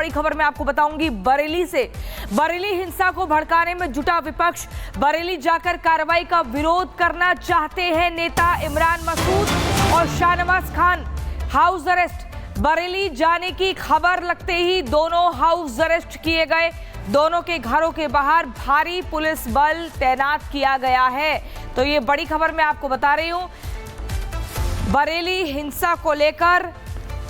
बड़ी खबर मैं आपको बताऊंगी बरेली से। बरेली हिंसा को भड़काने में जुटा विपक्ष, बरेली जाकर कार्रवाई का विरोध करना चाहते हैं नेता इमरान मसूद और शाहनवाज खान। हाउस अरेस्ट, बरेली जाने की खबर लगते ही दोनों हाउस अरेस्ट किए गए। दोनों के घरों के बाहर भारी पुलिस बल तैनात किया गया है। तो ये बड़ी खबर मैं आपको बता रही हूं। बरेली हिंसा को लेकर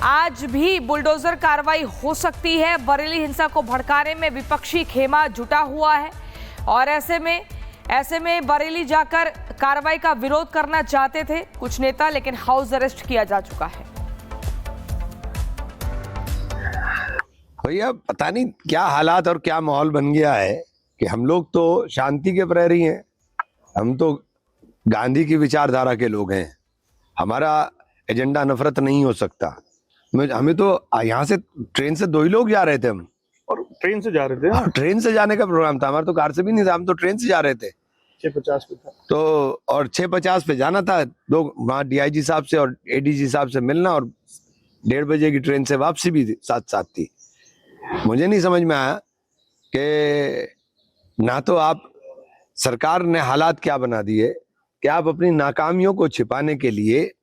आज भी बुलडोजर कार्रवाई हो सकती है। बरेली हिंसा को भड़काने में विपक्षी खेमा जुटा हुआ है और ऐसे में बरेली जाकर कार्रवाई का विरोध करना चाहते थे कुछ नेता, लेकिन हाउस अरेस्ट किया जा चुका है। भैया पता नहीं क्या हालात और क्या माहौल बन गया है कि हम लोग तो शांति के प्रहरी हैं, हम तो गांधी की विचारधारा के लोग हैं। हमारा एजेंडा नफरत नहीं हो सकता। हमें तो यहाँ से ट्रेन से 2 ही लोग जा रहे थे हम, और ट्रेन से जा रहे थे। और ट्रेन से जाने का प्रोग्राम था, हमारा तो कार से भी नहीं था, हम तो ट्रेन से जा रहे थे। 6:50 पे था तो और 6:50 पे जाना था। लोग वहाँ डीआईजी साहब से और एडीजी साहब से मिलना और 1:30 बजे की ट्रेन से वापसी भी साथ साथ थी। मुझे नहीं समझ में आया कि ना तो आप सरकार ने हालात क्या बना दिए कि आप अपनी नाकामियों को छिपाने के लिए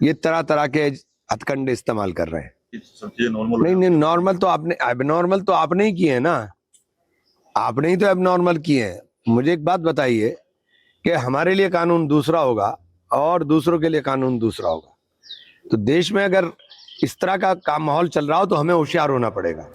ये तरह तरह के हथकंडे इस्तेमाल कर रहे हैं। नहीं, नॉर्मल तो आपने, एबनॉर्मल तो आपने ही किए हैं ना, आपने ही तो एबनॉर्मल किए हैं। मुझे एक बात बताइए कि हमारे लिए कानून दूसरा होगा और दूसरों के लिए कानून दूसरा होगा। तो देश में अगर इस तरह का माहौल चल रहा हो तो हमें होशियार होना पड़ेगा।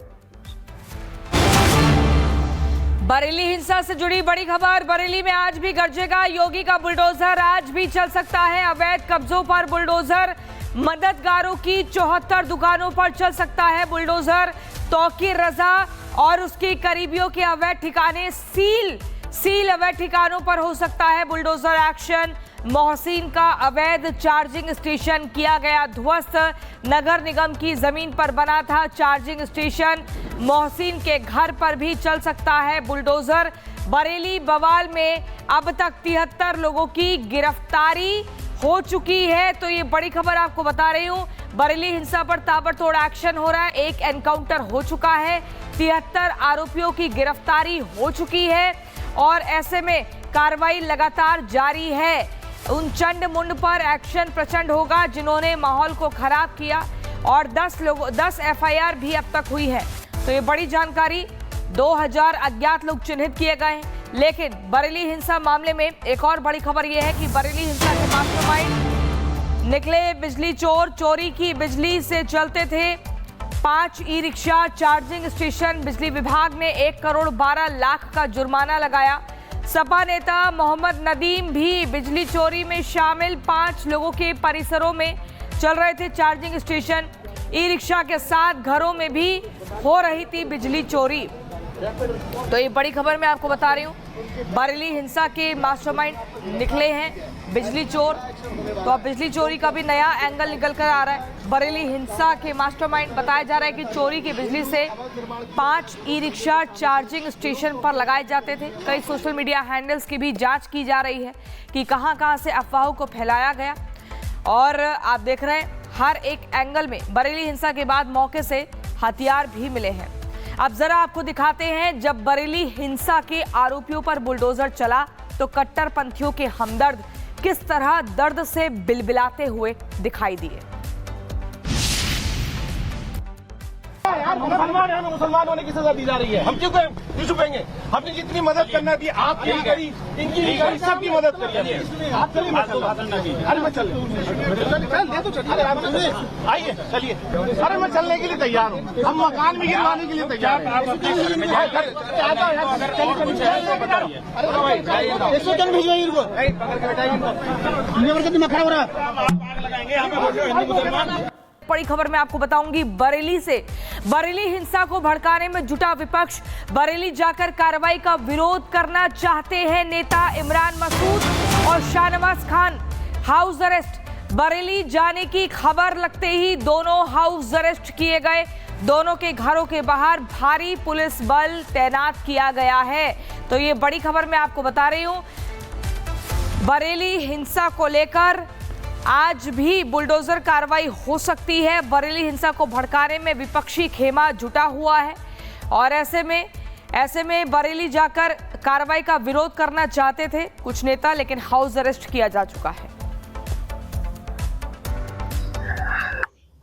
बरेली हिंसा से जुड़ी बड़ी खबर। बरेली में आज भी गरजेगा योगी का बुलडोजर, आज भी चल सकता है अवैध कब्जों पर बुलडोजर। मददगारों की 74 दुकानों पर चल सकता है बुलडोजर। तौकीर रजा और उसके करीबियों के अवैध ठिकाने सील अवैध ठिकानों पर हो सकता है बुलडोजर एक्शन। मोहसिन का अवैध चार्जिंग स्टेशन किया गया ध्वस्त। नगर निगम की जमीन पर बना था चार्जिंग स्टेशन। मोहसिन के घर पर भी चल सकता है बुलडोजर। बरेली बवाल में अब तक 73 लोगों की गिरफ्तारी हो चुकी है। तो ये बड़ी खबर आपको बता रही हूं। बरेली हिंसा पर ताबड़तोड़ एक्शन हो रहा है। एक एनकाउंटर हो चुका है, 73 आरोपियों की गिरफ्तारी हो चुकी है और ऐसे में कार्रवाई लगातार जारी है। उन चंड मुंड पर एक्शन प्रचंड होगा जिन्होंने माहौल को खराब किया और 10 एफआईआर भी अब तक हुई है। तो ये बड़ी जानकारी। 2000 अज्ञात लोग चिन्हित किए गए हैं। लेकिन बरेली हिंसा मामले में एक और बड़ी खबर यह है कि बरेली हिंसा के मास्टरमाइंड निकले बिजली चोर। चोरी की बिजली से चलते थे 5 ई रिक्शा चार्जिंग स्टेशन। बिजली विभाग ने 1 करोड़ 12 लाख का जुर्माना लगाया। सपा नेता मोहम्मद नदीम भी बिजली चोरी में शामिल। 5 लोगों के परिसरों में चल रहे थे चार्जिंग स्टेशन। ई रिक्शा के साथ घरों में भी हो रही थी बिजली चोरी। तो ये बड़ी खबर मैं आपको बता रही हूँ। बरेली हिंसा के मास्टरमाइंड निकले हैं बिजली चोर। तो अब बिजली चोरी का भी नया एंगल निकल कर आ रहा है। बरेली हिंसा के मास्टरमाइंड बताया जा रहा है कि चोरी की बिजली से 5 ई रिक्शा चार्जिंग स्टेशन पर लगाए जाते थे। कई सोशल मीडिया हैंडल्स की भी जांच की जा रही है कि कहां से अफवाहों को फैलाया गया। और आप देख रहे हैं हर एक एंगल में बरेली हिंसा के बाद मौके से हथियार भी मिले हैं। अब जरा आपको दिखाते हैं जब बरेली हिंसा के आरोपियों पर बुलडोजर चला तो कट्टरपंथियों के हमदर्द किस तरह दर्द से बिलबिलाते हुए दिखाई दिए। मुसलमान होने की सजा दी जा रही है। हम क्यों छुपेंगे? हमने जितनी मदद करना थी आपकी भी करी, इनकी भी करी, सबकी मदद करी। अरे मैं चल आइए चलिए। अरे मैं चलने के लिए तैयार हूँ। हम मकान भी गिरवाने के लिए तैयार हैं। भिजवाइए इनको, खड़ा हो रहा। बड़ी खबर मैं आपको बताऊंगी बरेली से। बरेली हिंसा को भड़काने में जुटा विपक्ष, बरेली जाकर कार्रवाई का विरोध करना चाहते हैं नेता इमरान मसूद और शाहनवाज खान। हाउस अरेस्ट, बरेली जाने की खबर लगते ही दोनों हाउस अरेस्ट किए गए। दोनों के घरों के बाहर भारी पुलिस बल तैनात किया गया है। तो ये बड़ी खबर मैं आपको बता रही हूं। बरेली हिंसा को लेकर आज भी बुलडोजर कार्रवाई हो सकती है। बरेली हिंसा को भड़काने में विपक्षी खेमा जुटा हुआ है और ऐसे में बरेली जाकर कार्रवाई का विरोध करना चाहते थे कुछ नेता, लेकिन हाउस अरेस्ट किया जा चुका है।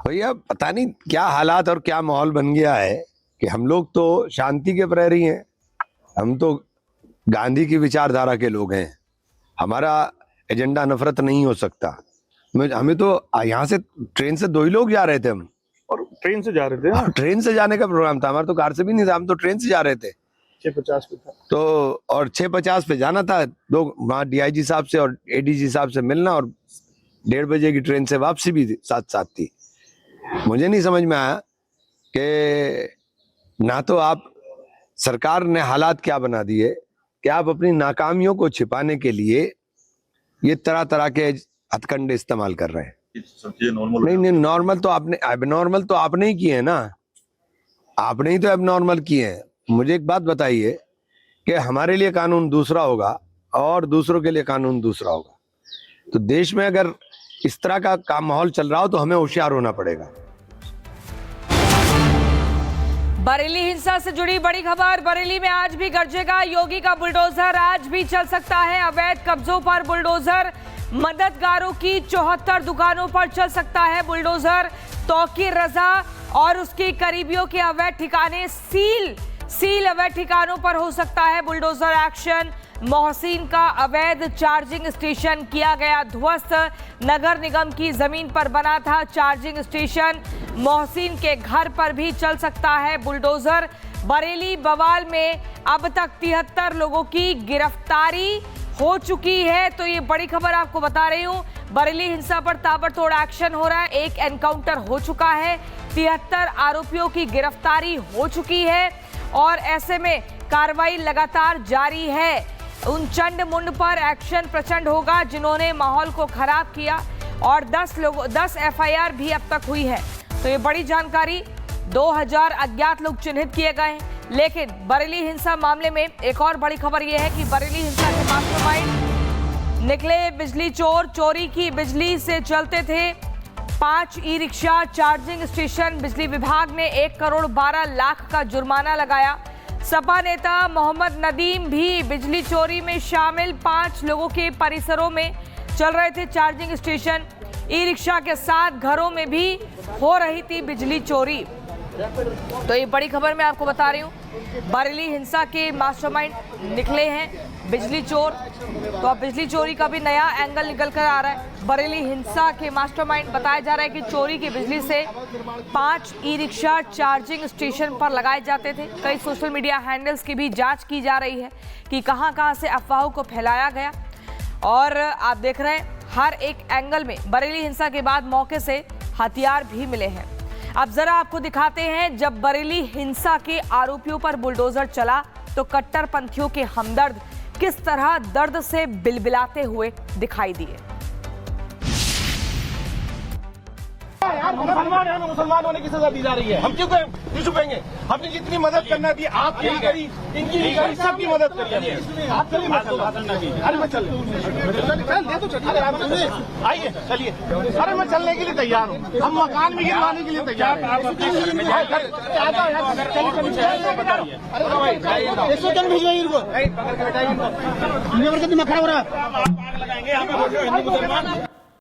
भैया पता नहीं क्या हालात और क्या माहौल बन गया है कि हम लोग तो शांति के प्रहरी हैं, हम तो गांधी की विचारधारा के लोग हैं, हमारा एजेंडा नफरत नहीं हो सकता। हमें तो यहाँ से ट्रेन से 2 ही लोग जा रहे थे हम, और ट्रेन से जा रहे थे। हाँ। ट्रेन से जाने का प्रोग्राम था हमारा, तो कार से भी नहीं था, हम तो ट्रेन से जा रहे थे। 6:50 पे था तो और 6:50 पे जाना था, लोग वहाँ डीआईजी साहब से और एडीजी साहब से मिलना, और 1:30 बजे की ट्रेन से वापसी भी साथ साथ थी। मुझे नहीं समझ में आया कि ना तो आप सरकार ने हालात क्या बना दिए कि आप अपनी नाकामियों को छिपाने के लिए ये तरह तरह के हथकंडे इस्तेमाल कर रहे हैं। नहीं, नॉर्मल तो आपने, एबनॉर्मल तो आपने ही किए हैं ना, आपने ही तो एबनॉर्मल किए हैं। मुझे एक बात बताइए कि हमारे लिए कानून दूसरा होगा और दूसरों के लिए कानून दूसरा होगा। तो देश में अगर इस तरह का माहौल चल रहा हो तो हमें होशियार होना पड़ेगा। बरेली हिंसा से जुड़ी बड़ी खबर। बरेली में आज भी गरजेगा योगी का बुलडोजर, आज भी चल सकता है अवैध कब्जों पर बुलडोजर। मददगारों की 74 दुकानों पर चल सकता है बुलडोजर। तौकीर रजा और उसके करीबियों के अवैध ठिकाने सील अवैध ठिकानों पर हो सकता है बुलडोजर एक्शन। मोहसिन का अवैध चार्जिंग स्टेशन किया गया ध्वस्त। नगर निगम की जमीन पर बना था चार्जिंग स्टेशन। मोहसिन के घर पर भी चल सकता है बुलडोजर। बरेली बवाल में अब तक 73 लोगों की गिरफ्तारी हो चुकी है। तो ये बड़ी खबर आपको बता रही हूं। बरेली हिंसा पर ताबड़तोड़ एक्शन हो रहा है, एक एनकाउंटर हो चुका है, 73 आरोपियों की गिरफ्तारी हो चुकी है और ऐसे में कार्रवाई लगातार जारी है। उन चंड मुंड पर एक्शन प्रचंड होगा जिन्होंने माहौल को खराब किया और 10 एफआईआर भी अब तक हुई है। तो ये बड़ी जानकारी, 2000 अज्ञात लोग चिन्हित किए गए हैं। लेकिन बरेली हिंसा मामले में एक और बड़ी खबर यह है कि बरेली हिंसा के मास्टरमाइंड निकले बिजली चोर। चोरी की बिजली से चलते थे 5 ई रिक्शा चार्जिंग स्टेशन। बिजली विभाग ने 1 करोड़ 12 लाख का जुर्माना लगाया। सपा नेता मोहम्मद नदीम भी बिजली चोरी में शामिल। 5 लोगों के परिसरों में चल रहे थे चार्जिंग स्टेशन। ई रिक्शा के साथ घरों में भी हो रही थी बिजली चोरी। तो ये बड़ी खबर मैं आपको बता रही हूँ। बरेली हिंसा के मास्टरमाइंड निकले हैं बिजली चोर। तो अब बिजली चोरी का भी नया एंगल निकल कर आ रहा है। बरेली हिंसा के मास्टरमाइंड बताया जा रहा है कि चोरी की बिजली से 5 ई रिक्शा चार्जिंग स्टेशन पर लगाए जाते थे। कई सोशल मीडिया हैंडल्स की भी जांच की जा रही है कि कहां से अफवाहों को फैलाया गया। और आप देख रहे हैं हर एक एंगल में बरेली हिंसा के बाद मौके से हथियार भी मिले हैं। अब जरा आपको दिखाते हैं जब बरेली हिंसा के आरोपियों पर बुलडोजर चला तो कट्टरपंथियों के हमदर्द किस तरह दर्द से बिलबिलाते हुए दिखाई दिए। मुसलमान होने की सजा दी जा रही है, हम क्यों छुपेंगे? हमने जितनी मदद करना थी आपकी भी करी, इनकी भी करी, सबकी मदद करी। अरे मैं चल आइए चलिए। अरे मैं चलने के लिए तैयार हूँ, हम मकान भी गिरवाने के लिए तैयार हैं। 100 जन भिजवाइए इनको, खड़ा हो रहा है।